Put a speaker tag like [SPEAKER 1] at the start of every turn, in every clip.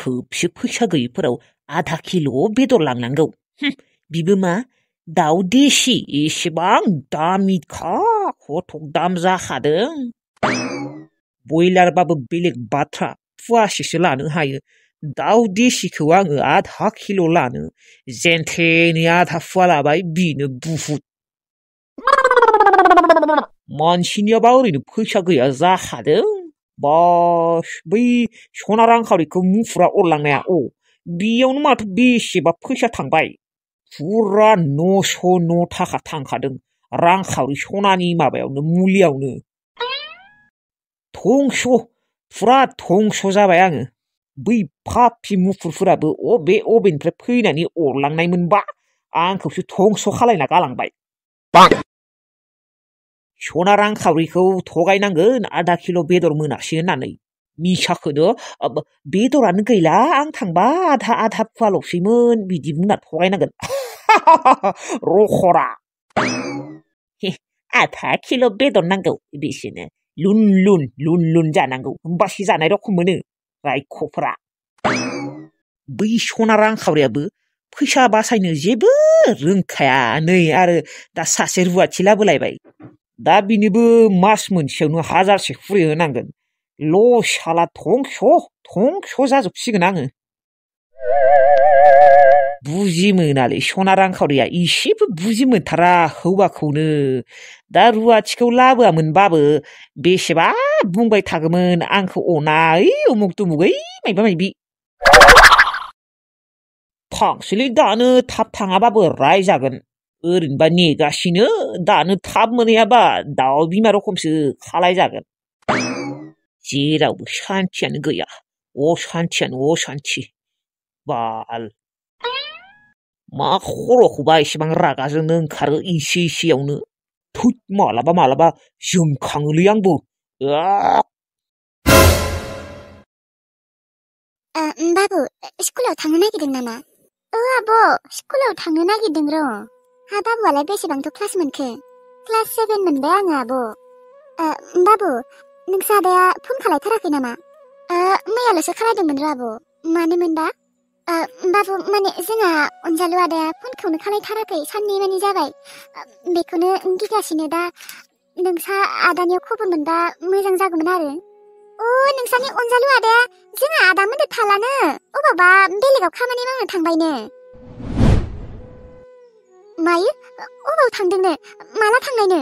[SPEAKER 1] खोबसे फैसा गैयिफोराव आधा किल' बेदर लांनांगौ। बिबो मा दाउ देसि एसेबां दामिखा हथक दाम जाखादों। बयलारबाबो बेलेग बाथ्रा फुवासेसो लानो हायो। दाउ देसिखौ आङो आधा किल' लानो जेनथेनै आधा फुवा लाबाय बिनो बुहुत। मानसिनियाबा ओरैनो फैसा गैया जाखादों। बास बै सना रांखावरिखौ मुफुरा अरलांनाया बेयावनो माथो बेसेबा फैसा थांबाय। फुरा 909 थाखा थांखादों रांखावरि सनानि माबायावनो मुलियावनो। धंस' फुरा धंस' जाबाय आङो। बै पापि मुफुरफोराबो अबेनिफ्राय फैनानै अरलांनायमोनबा आंखौसो धंस' खालायना गालांबाय। सना रांखावरिखौ थगायनांगोन आधा किल' बेदर मोनासै होननानै। मिसाखौनो बेदरानो गैला आं थांबा आधा फुवाल'सैमोन बिदि बुंना थगायनांगोन। रखरा आधा किल' बेदर नांगौ बिसोरनो लुन लुन जानांगौ होमबासो जानाय रखम मोनो रायख'फोरा। बै सना रांखावरियाबो फैसा बासायनो जेबो रोंखाया नै आरो दा सासे रुवाथि लाबोलायबाय। दा बिनोबो मास मोनसेयावनो 1000 खुरि होनांगोन। लस साला धंस' जाजोबसिगोन आङो। बुजि मोनालै सना रांखावरिया इसेबो बुजि मोनथारा हौवाखौनो। दा रुवाथिखौ लाबोआमोनबाबो बेसेबा बुंबाय थागौमोन आंखौ अना उमुक तुमुक मायबा मायबि। थांसैलै दानो थाब थाङाबाबो रायजागोन। ओरैनोबा नेगासिनो दानो थाब मोनहैयाबा दाउ बिमा रखमसो खालायजागोन। जेरावबो सान्थियानो गैया असान्थियानो असान्थि। बाल मा खर'खौबा एसेबां रागा जोंनो ओंखारो इसेयावनो। थुत मालाबा जोंखाङोलै आंबो।
[SPEAKER 2] बाबु स्कुलाव थांनो नागिरदों नामा? आब' स्कुलाव थांनो नागिरदों र'। बाबुआलाय बेसेबांथ' क्लास मोनखो? क्लास 7 मोनबाय आङो आब'। बाबु नोंसा आदाया फन खालायथाराखै नामा? मैयाल'सो खालायदोंमोन र' आब'। मानोमोनबा? बाबु माने जोंहा अनजालु आदाया फनखौनो खालायथाराखै साननै मानि जाबाय। बेखौनो गिगासिनो दा नोंसा आदानियाव खबर मोनबा मोजां जागौमोन आरो। नोंसानि अनजालु आदाया जोंहा आदामोनदो थालानो अबावबा बेलेगाव खामानि मावनो थांबायनो। मायो अबाव थांदोंनो माला थांनायनो?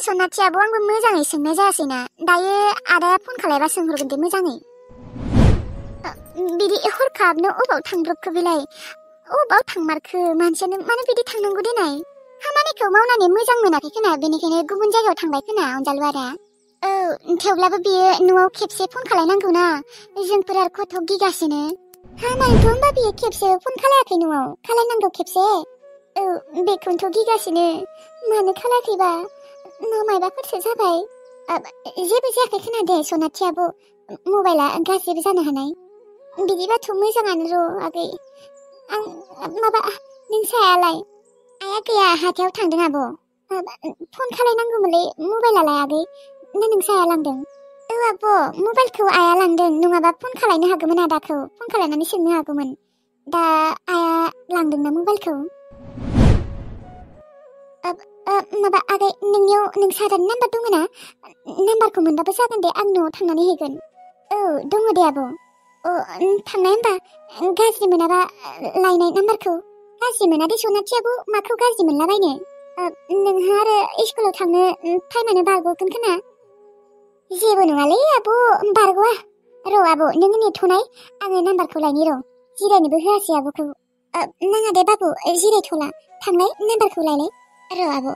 [SPEAKER 2] सनाथि आब' आंबो मोजाङै सोंनाय जायासैना दायो आदाया फन खालायबा सोंहरगोन दे मोजाङै। बिदि हरखाबनो अबाव थांब्रबखो बेलाय? अबाव थांमारखो मानसियानो मानो बिदि थांनांगौ देनाय? खामानिखौ मावनानै मोजां मोनाखै खोना बेनिखायनो गुबुन जायगायाव थांबाय खोना अनजालु आदा। थेवब्लाबो बियो न'आव खेबसे फन खालायनांगौना जोंफोर आरो खथ' गिगासिनो। हामायथ' होमबा बियो खेबसे फन खालायाखै न'आव खालायनांगौ खेबसे। बेखौनोथ' गिगासिनो मानो खालायाखैबा न' मायबाफोरसो जाबाय। जेबो जायाखै खोना दे सनाथि आब' मबाइला गाज्रिबो जानो हानाय। बिदिबाथ' मोजाङानो र' आगै। आं माबा नोंसा आयालाय? आया गैया हाथायाव थांदों आब'। फन खालायनांगौमोनलै मबाइलालाय आगै ना नोंसा आया लांदों? आब' मबाइलखौ आया लांदों नङाबा फन खालायनो हागौमोन आदाखौ फन खालायनानै सोंनो हागौमोन। दा आया लांदोंना मबाइलखौ? माबा आगै नोंनियाव नोंसा आदानि नाम्बार दङ ना? नाम्बारखौ मोनबाबो जागोन दे आं न'आव थांनानै हैगोन। दङ दे आब'। थांनाय होमबा गाज्रि मोनाबा लायनाय नाम्बारखौ। गाज्रि मोना दे सनाथि आब' माखौ गाज्रि मोनलाबायनो। नोंहा आरो स्कुलाव थांनो टाइमानो बारग'गोन खोना। जेबो नङालै आब' बारग'आ। र' आब' नोङो नेथ'नाय आङो नाम्बारखौ लायनि र'। जिरायनोबो होआसै आब'खौ। नाङा दे बाबु जिरायथ'ला थांलाय नाम्बारखौ लायलाय। र' आब'।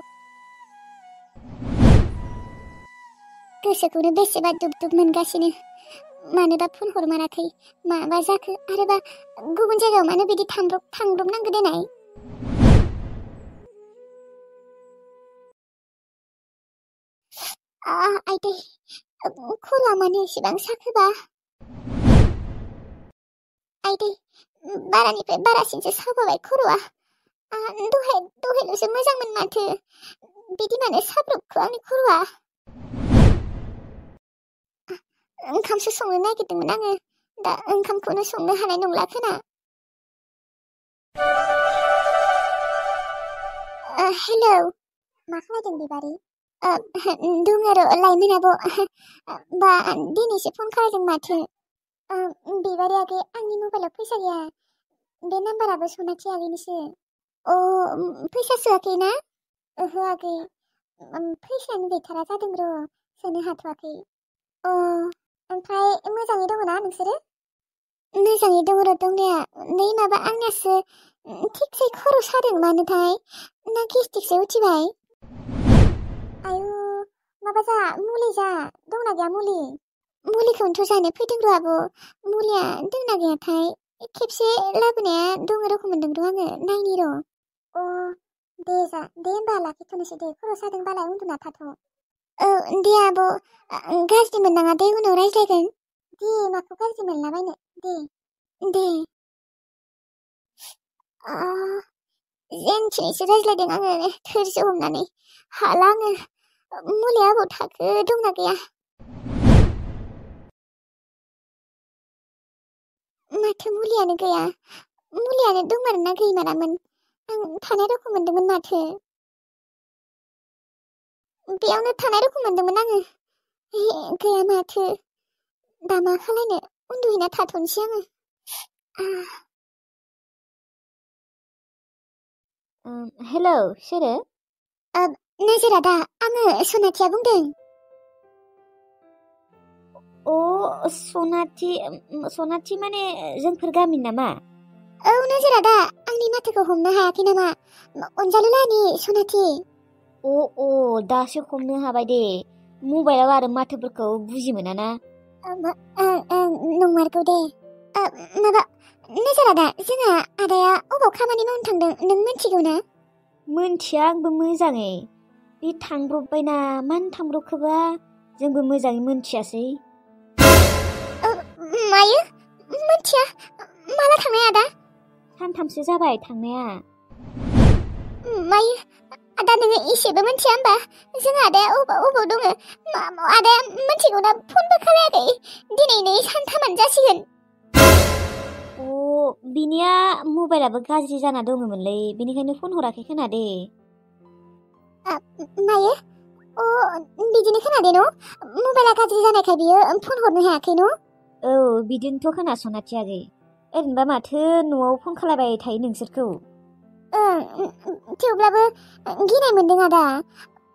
[SPEAKER 2] गोसोखौनो बेसेबा दुब मोनगासिनो। मानोबा फन हरमाराखै माबा जाखो आरोबा गुबुन जायगायाव मानो बिदि थांब्रबनांगौ देनाय। आइदै खर'आ मानो एसेबां साखोबा? आइदै बारानिफ्राय बारासिनसो साबाय खर'आ। दहायल'सो मोजांमोन माथो बिदि मानो साब्रबखो आंनि खर'आ? ओंखामसो संनो नागिरदोंमोन आङो दा ओंखामखौनो संनो हानाय नंला खोना। हेलौ मा खालामदों बिबारि? दङ र' लाइमोन आब'। बा दिनैसो फन खालामदों माथो। बिबारि आगै आंनि मबाइलाव फैसा गैया। बे नाम्बाराबो सनाथि आगैनिसो। फैसा सोआखै ना? ओहो आगै फैसायानो गैथारा जादों र', सोनो हाथ'वाखै। ओमफ्राय मोजाङै दङ ना नोंसोरो? मोजाङै दङ र' दंनाया। नै माबा आंनियासो थिगसे खर' सादों मानोथाय, ना गेस्टिकसो उथिबाय। आयु माबा जा, मुलि जा, दंना गैया मुलि? मुलिखौनोथ' जानो फैदों र' आब'। मुलिया दंना गैयाथाय खेबसे लाबोनाया दङ रखम मोनदों र' आङो, नायनि र'। दे होमबा लाखिथ'नोसै दे, खर' सादोंबालाय उन्दुना थाथ'। दे आब', गाज्रि मोननाङा दे, उनाव रायज्लायगोन। दे माखौ गाज्रि मोनलाबायनो, दे। जेनथिनैसो रायज्लायदों आङो थोरसि हमनानै। हाला आङो। मुलिया अबाव थाखो, दंना गैया? माथो मुलियानो गैया। मुलियानो दंमारो ना गैमारामोन? आं थानाय रखम मोनदोंमोन माथो। बेयावनो थानाय रखम मोनदोंमोन आङो। गैया माथो। दा मा खालायनो, उन्दुहैना थाथ'नोसै आङो।
[SPEAKER 3] हेलौ सोरो?
[SPEAKER 2] नोजोरा दा, आङो सनाथिया बुंदों।
[SPEAKER 3] सनाथि माने जोंफोर गामि नामा?
[SPEAKER 2] औ नोजोरा दा, आंनि माथोखौ हमनो हायाखै नामा? अनजालु लाहानि सनाथि।
[SPEAKER 3] दासो हमनो हाबाय दे। मबाइलाव आरो माथोफोरखौ बुजि मोना ना।
[SPEAKER 2] नंमारगौ दे। माबा नोजोरा दा, जोंहा आदाया अबाव खामानि मावनो थांदों नों मिथिगौ ना?
[SPEAKER 3] मोनथिया आंबो मोजाङै। बे थांब्रबबायना, मानो थांब्रबखोबा जोंबो मोजाङै मोनथियासै।
[SPEAKER 2] मायो मोनथिया? माला थांनाय आदा?
[SPEAKER 3] सानथामसो जाबाय थांनाया।
[SPEAKER 2] मायो आदा नोङो इसेबो मोनथिया होमबा? जोंहा आदाया अबाव दङ? आदाया मोनथिगौ ना? फनबो खालायाखै। दिनै नै सानथामानो जासिगोन।
[SPEAKER 3] बिनिया मबाइलाबो गाज्रि जाना दङमोनलै, बेनिखायनो फन हराखै खोना दे।
[SPEAKER 2] मायो? बिदिनो खोनादे न'? मबाइला गाज्रि जानायखाय बियो फन हरनो हायाखै न'?
[SPEAKER 3] औ बिदिनोथ' खोना सनाथि आगै। ओरैनोबा माथो न'आव फन खालायबाय थायो नोंसोरखौ।
[SPEAKER 2] थेवब्लाबो गिनाय मोनदों आदा।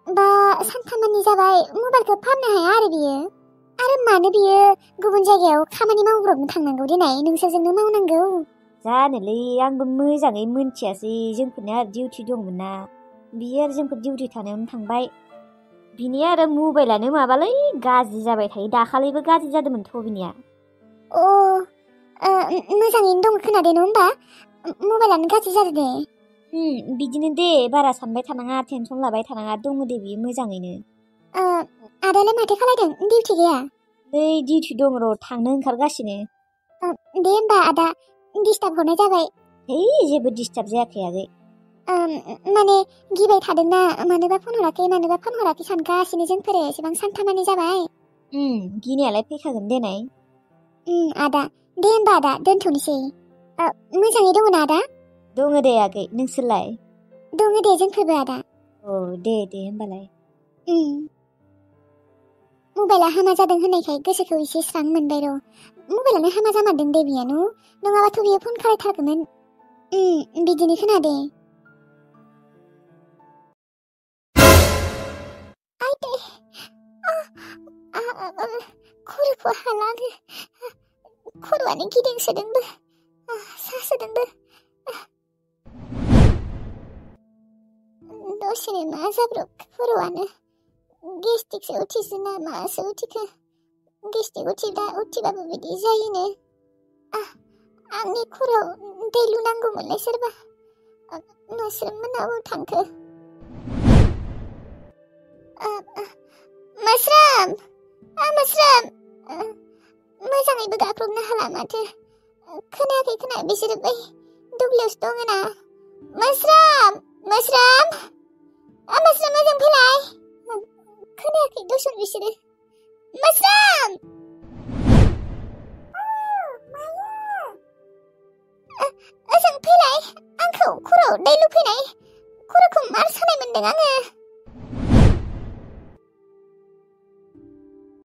[SPEAKER 2] बा सानथामानि जाबाय मबाइलखौ फाहामनो हाया आरो बियो। आरो मानो बियो गुबुन जायगायाव खामानि मावब्रबनो थांनांगौ देनाय, नोंसोरजोंनो मावनांगौ।
[SPEAKER 3] जानोलै आंबो मोजाङै मोनथियासै, जोंफोरना आरो डिउटि दंमोन ना। बियो आरो जोंफोर डिउटि थानायावनो थांबाय। बिनिया आरो मबाइलानो माबालै, गाज्रि जाबाय थायो। दाखालिबो गाज्रि जादोंमोनथ' बिनिया।
[SPEAKER 2] मोजाङैनो दं खोनादे न' होमबा? मबाइलानो गाज्रि जादों दे।
[SPEAKER 3] बिदिनो दे, बारा सानबाय थानाङा, टेनसन लाबाय थानाङा, दङ दे बियो मोजाङैनो।
[SPEAKER 2] आदालाय माथो खालायदों? डिउटि गैया?
[SPEAKER 3] नै डिउटि दं र', थांनो ओंखारगासिनो।
[SPEAKER 2] दे होमबा आदा, डिस्टार्ब हरनाय जाबाय।
[SPEAKER 3] जेबो डिस्टार्ब जायाखै आगै।
[SPEAKER 2] माने गिबाय थादोंना, मानोबा फन हराखै सानगासिनो जोंफोरो एसेबां सानथामानि जाबाय।
[SPEAKER 3] गिनायालाय फैखागोन देनाय।
[SPEAKER 2] आदा दे होमबा आदा, दोनथ'नोसै। मोजाङै दङ ना आदा?
[SPEAKER 3] दङ दे आगै, नोंसोरलाय?
[SPEAKER 2] दङ दे जोंफोरबो आदा।
[SPEAKER 3] दे होमबालाय।
[SPEAKER 2] मबाइला हामा जादों होननायखाय गोसोखौ एसे स्रां मोनबाय र'। मबाइलानो हामा जामारदों दे बियानो, नङाबाथ' बियो फन खालायथारगौमोन। बिदिनो खोनादे। आइदै खर'खौ हाला आङो। खर'आनो गिदिंसोदोंबो, सासोदोंबो। दसेनो मा जाब्रबखो खर'आनो? गेस्टिकसो उथिसो ना मासो उथिखो? गेस्टिक उथिबाबो बिदि जायोनो। आंनि खर'आव दै लुनांगौमोनलाय सोरबा। मोस्रोम मोना अबाव थांखो? मोस्रोम! मोस्रोम! मोजाङैबो गाख्रबनो हाला माथो। खोनायाखै बिसोरो बै दुब्लियावसो दङ ना? मोस्रोम! मोस्रोम ओजों फैलाय। खोनायाखै दसन बिसोरो। मोस्रोम! खर'आव दै लुफैनाय खर'खौ मार सानाय मोनदों आङो